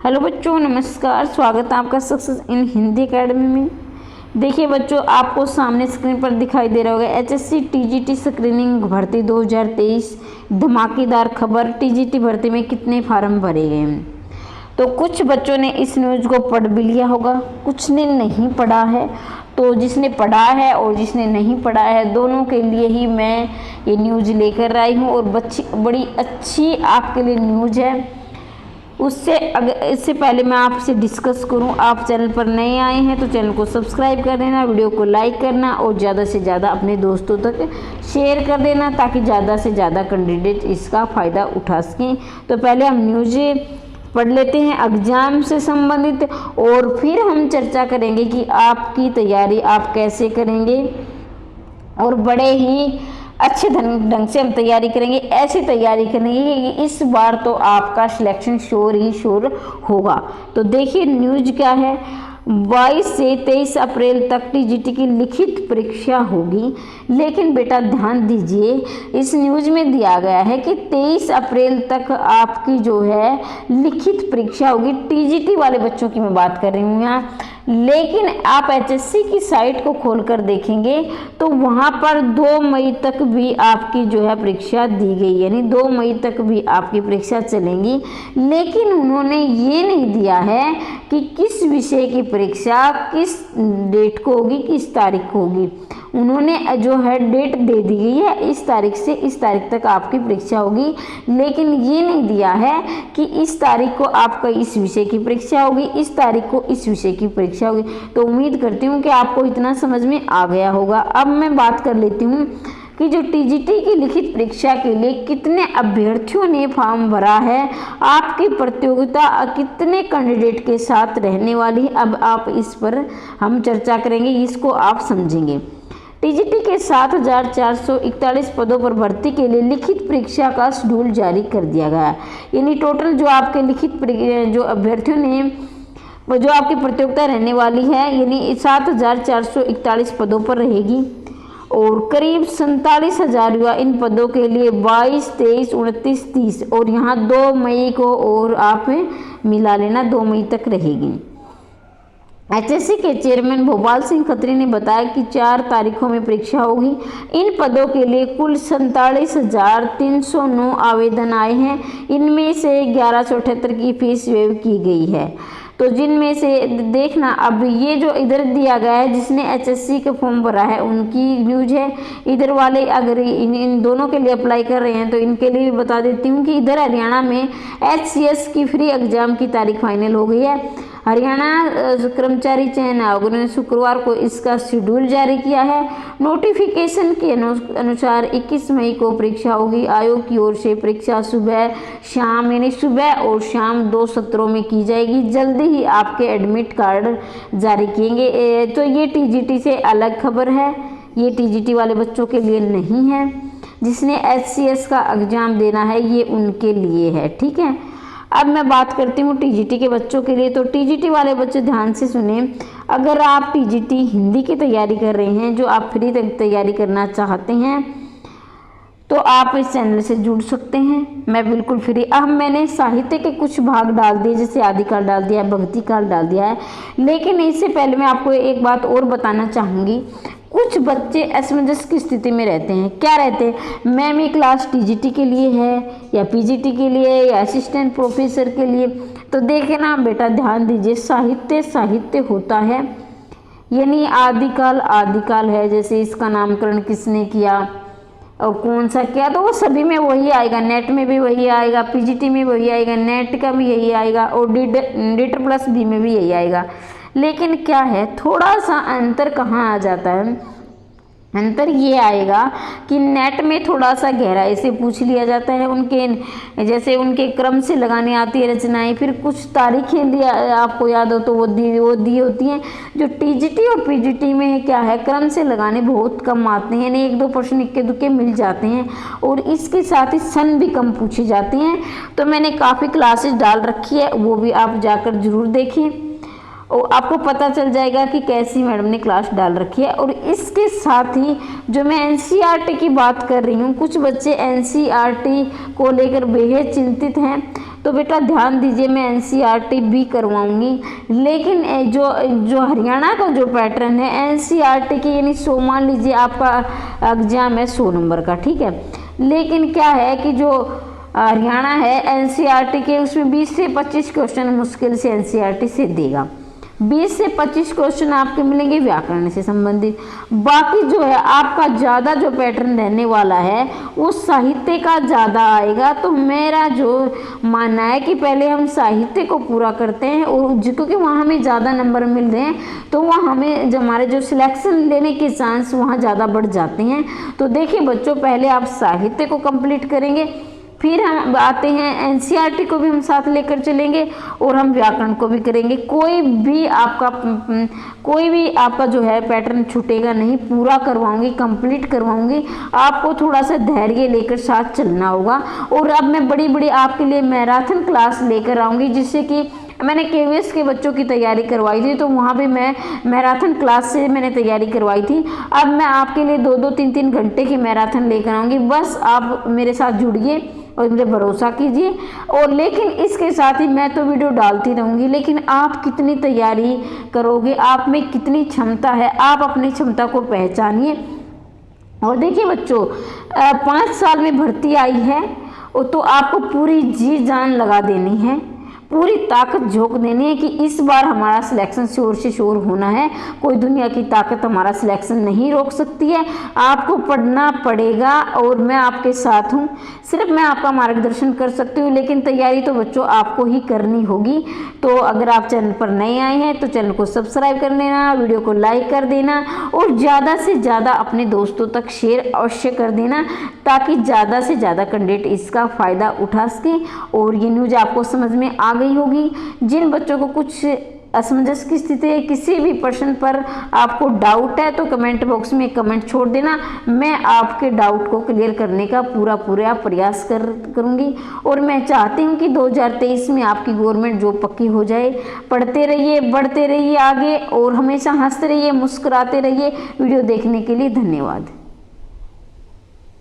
Hello बच्चों, नमस्कार। स्वागत है आपका सक्सेस इन हिंदी एकेडमी में। देखिए बच्चों, आपको सामने स्क्रीन पर दिखाई दे रहा होगा एचएससी टीजीटी स्क्रीनिंग भर्ती 2023 धमाकेदार खबर। टीजीटी भर्ती में कितने फार्म भरे गए हैं। तो कुछ बच्चों ने इस न्यूज़ को पढ़ भी लिया होगा, कुछ ने नहीं पढ़ा है। तो जिसने पढ़ा है और जिसने नहीं पढ़ा है, दोनों के लिए ही मैं ये न्यूज़ लेकर आई हूँ। और बड़ी अच्छी आपके लिए न्यूज़ है। इससे पहले मैं आपसे डिस्कस करूं, आप चैनल पर नए आए हैं तो चैनल को सब्सक्राइब कर देना, वीडियो को लाइक करना और ज़्यादा से ज़्यादा अपने दोस्तों तक शेयर कर देना ताकि ज़्यादा से ज़्यादा कैंडिडेट इसका फ़ायदा उठा सकें। तो पहले हम न्यूज़ पढ़ लेते हैं एग्ज़ाम से संबंधित और फिर हम चर्चा करेंगे कि आपकी तैयारी आप कैसे करेंगे। और बड़े ही अच्छे ढंग से हम तैयारी करेंगे, ऐसी तैयारी करेंगे कि इस बार तो आपका सिलेक्शन श्योर होगा। तो देखिए न्यूज़ क्या है। 22 से 23 अप्रैल तक टीजीटी की लिखित परीक्षा होगी। लेकिन बेटा ध्यान दीजिए, इस न्यूज़ में दिया गया है कि 23 अप्रैल तक आपकी जो है लिखित परीक्षा होगी। टीजीटी वाले बच्चों की मैं बात कर रही हूँ यहाँ। लेकिन आप एचएससी की साइट को खोलकर देखेंगे तो वहाँ पर 2 मई तक भी आपकी जो है परीक्षा दी गई, यानी 2 मई तक भी आपकी परीक्षा चलेंगी। लेकिन उन्होंने ये नहीं दिया है कि किस विषय की परीक्षा किस डेट को होगी, किस तारीख को होगी। उन्होंने जो है डेट दे दी गई है, इस तारीख से इस तारीख तक आपकी परीक्षा होगी। लेकिन ये नहीं दिया है कि इस तारीख को आपका इस विषय की परीक्षा होगी, इस तारीख को इस विषय की परीक्षा होगी। तो उम्मीद करती हूँ कि आपको इतना समझ में आ गया होगा। अब मैं बात कर लेती हूँ कि जो टीजीटी की लिखित परीक्षा के लिए कितने अभ्यर्थियों ने फॉर्म भरा है, आपकी प्रतियोगिता कितने कैंडिडेट के साथ रहने वाली है। अब आप इस पर हम चर्चा करेंगे, इसको आप समझेंगे। टीजीटी के 7,441 पदों पर भर्ती के लिए लिखित परीक्षा का शेड्यूल जारी कर दिया गया है। यानी टोटल जो आपके लिखित जो अभ्यर्थियों ने जो आपकी प्रतियोगिता रहने वाली है, यानी 7,441 पदों पर रहेगी। और करीब 47,000 युवा इन पदों के लिए 22, 23, 29, 30 और यहाँ 2 मई को और आप मिला लेना, 2 मई तक रहेगी। एचएससी के चेयरमैन भोपाल सिंह खत्री ने बताया कि 4 तारीखों में परीक्षा होगी। इन पदों के लिए कुल 47,309 आवेदन आए हैं। इनमें से 1178 की फीस वेव की गई है। तो जिनमें से देखना, अब ये जो इधर दिया गया है जिसने एचएससी का फॉर्म भरा है उनकी न्यूज है। इधर वाले अगर इन दोनों के लिए अप्लाई कर रहे हैं तो इनके लिए भी बता देती हूँ कि इधर हरियाणा में एचसीएस की फ्री एग्जाम की तारीख फाइनल हो गई है। हरियाणा कर्मचारी चयन आयोग ने शुक्रवार को इसका शेड्यूल जारी किया है। नोटिफिकेशन के अनुसार 21 मई को परीक्षा होगी। आयोग की ओर से परीक्षा सुबह शाम यानी सुबह और शाम 2 सत्रों में की जाएगी। जल्दी ही आपके एडमिट कार्ड जारी किएंगे। तो ये टीजीटी से अलग खबर है, ये टीजीटी वाले बच्चों के लिए नहीं है। जिसने एचसीएस का एग्जाम देना है ये उनके लिए है, ठीक है। अब मैं बात करती हूँ टीजीटी के बच्चों के लिए। तो टीजीटी वाले बच्चे ध्यान से सुने। अगर आप टीजीटी हिंदी की तैयारी कर रहे हैं, जो आप फ्री तैयारी करना चाहते हैं, तो आप इस चैनल से जुड़ सकते हैं। मैं बिल्कुल फ्री। अब मैंने साहित्य के कुछ भाग डाल दिए, जैसे आदिकाल डाल दिया है, भक्ति काल डाल दिया है। लेकिन इससे पहले मैं आपको एक बात और बताना चाहूँगी। कुछ बच्चे असमंजस की स्थिति में रहते हैं। क्या रहते हैं, मैम ये क्लास टीजीटी के लिए है या पीजीटी के लिए या असिस्टेंट प्रोफेसर के लिए। तो देखे ना बेटा, ध्यान दीजिए, साहित्य होता है, यानी आदिकाल है। जैसे इसका नामकरण किसने किया और कौन सा किया, तो वो सभी में वही आएगा। नेट में भी वही आएगा, पीजीटी में वही आएगा, नेट का भी यही आएगा और DET+B में भी यही आएगा। लेकिन क्या है, थोड़ा सा अंतर कहाँ आ जाता है, अंतर ये आएगा कि नेट में थोड़ा सा गहराई से पूछ लिया जाता है। उनके जैसे उनके क्रम से लगाने आती है रचनाएं, फिर कुछ तारीखें दिया आपको याद हो तो वो दी होती हैं। जो टीजीटी और पीजीटी में क्या है, क्रम से लगाने बहुत कम आते हैं, यानी 1-2 प्रश्न इक्के दुक्के मिल जाते हैं। और इसके साथ ही सन भी कम पूछे जाते हैं। तो मैंने काफ़ी क्लासेस डाल रखी है, वो भी आप जाकर जरूर देखें और आपको पता चल जाएगा कि कैसी मैडम ने क्लास डाल रखी है। और इसके साथ ही जो मैं एनसीईआरटी की बात कर रही हूँ, कुछ बच्चे एनसीईआरटी को लेकर बेहद चिंतित हैं। तो बेटा ध्यान दीजिए, मैं एनसीईआरटी भी करवाऊंगी, लेकिन जो हरियाणा का जो पैटर्न है एनसीईआरटी के, यानी 100 मान लीजिए आपका एग्जाम है 100 नंबर का, ठीक है, लेकिन क्या है कि जो हरियाणा है एनसीईआरटी के उसमें 20 से 25 क्वेश्चन मुश्किल से एनसीईआरटी से देगा। 20 से 25 क्वेश्चन आपके मिलेंगे व्याकरण से संबंधित। बाकी जो है आपका ज़्यादा जो पैटर्न रहने वाला है वो साहित्य का ज़्यादा आएगा। तो मेरा जो मानना है कि पहले हम साहित्य को पूरा करते हैं, और क्योंकि वहाँ हमें ज़्यादा नंबर मिल रहे हैं तो वहाँ हमें हमारे जो सिलेक्शन लेने के चांस वहाँ ज़्यादा बढ़ जाते हैं। तो देखिए बच्चों, पहले आप साहित्य को कंप्लीट करेंगे, फिर हम आते हैं एनसीईआरटी को भी हम साथ लेकर चलेंगे, और हम व्याकरण को भी करेंगे। कोई भी आपका जो है पैटर्न छूटेगा नहीं, पूरा करवाऊंगी, कंप्लीट करवाऊंगी। आपको थोड़ा सा धैर्य लेकर साथ चलना होगा। और अब मैं बड़ी आपके लिए मैराथन क्लास लेकर आऊँगी, जिससे कि मैंने केवीएस के बच्चों की तैयारी करवाई थी, तो वहाँ भी मैं मैराथन क्लास से मैंने तैयारी करवाई थी। अब मैं आपके लिए 2-2, 3-3 घंटे की मैराथन लेकर आऊँगी। बस आप मेरे साथ जुड़िए और मुझे भरोसा कीजिए। और लेकिन इसके साथ ही मैं तो वीडियो डालती रहूँगी, लेकिन आप कितनी तैयारी करोगे, आप में कितनी क्षमता है, आप अपनी क्षमता को पहचानिए। और देखिए बच्चों, 5 साल में भर्ती आई है, तो आपको पूरी जी जान लगा देनी है, पूरी ताकत झोंक देनी है कि इस बार हमारा सिलेक्शन श्योर से श्योर होना है। कोई दुनिया की ताकत हमारा सिलेक्शन नहीं रोक सकती है। आपको पढ़ना पड़ेगा और मैं आपके साथ हूँ। सिर्फ मैं आपका मार्गदर्शन कर सकती हूँ, लेकिन तैयारी तो बच्चों आपको ही करनी होगी। तो अगर आप चैनल पर नए आए हैं तो चैनल को सब्सक्राइब कर लेना, वीडियो को लाइक कर देना, और ज़्यादा से ज़्यादा अपने दोस्तों तक शेयर अवश्य कर देना, ताकि ज़्यादा से ज़्यादा कैंडिडेट इसका फ़ायदा उठा सकें और ये न्यूज़ आपको समझ में आ गई होगी। जिन बच्चों को कुछ असमंजस की स्थिति है, किसी भी प्रश्न पर आपको डाउट है, तो कमेंट बॉक्स में कमेंट छोड़ देना। मैं आपके डाउट को क्लियर करने का पूरा प्रयास करूंगी। और मैं चाहती हूं कि 2023 में आपकी गवर्नमेंट जॉब पक्की हो जाए। पढ़ते रहिए, बढ़ते रहिए आगे, और हमेशा हंसते रहिए, मुस्कुराते रहिए। वीडियो देखने के लिए धन्यवाद।